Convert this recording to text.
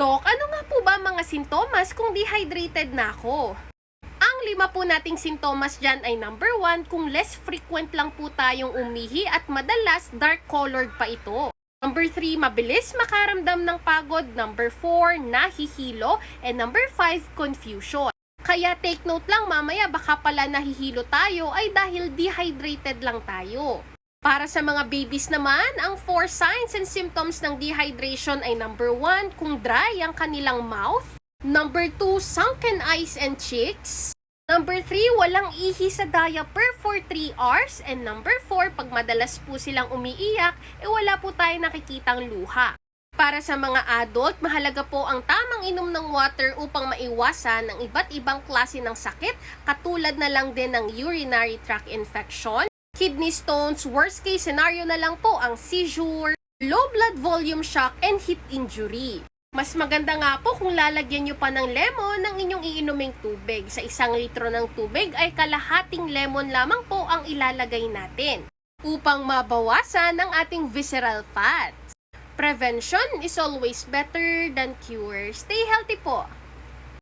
Dok, ano nga po ba mga sintomas kung dehydrated na ako? Ang 5 po nating sintomas dyan ay number 1, kung less frequent lang po tayong umihi at madalas dark colored pa ito. Number 3, mabilis makaramdam ng pagod. Number 4, nahihilo. And number 5, confusion. Kaya take note lang mamaya baka pala nahihilo tayo ay dahil dehydrated lang tayo. Para sa mga babies naman, ang 4 signs and symptoms ng dehydration ay number 1, kung dry ang kanilang mouth. Number 2, sunken eyes and cheeks. Number 3, walang ihi sa diaper for 3 hours. And number 4, pag madalas po silang umiiyak, wala po tayo nakikitang luha. Para sa mga adult, mahalaga po ang tamang inom ng water upang maiwasan ang iba't ibang klase ng sakit, katulad na lang din ng urinary tract infection, kidney stones, worst case scenario na lang po ang seizure, low blood volume shock, and heat injury. Mas maganda nga po kung lalagyan nyo pa ng lemon ng inyong iinuming tubig. Sa 1 litro ng tubig ay kalahating lemon lamang po ang ilalagay natin upang mabawasan ang ating visceral fats. Prevention is always better than cure. Stay healthy po!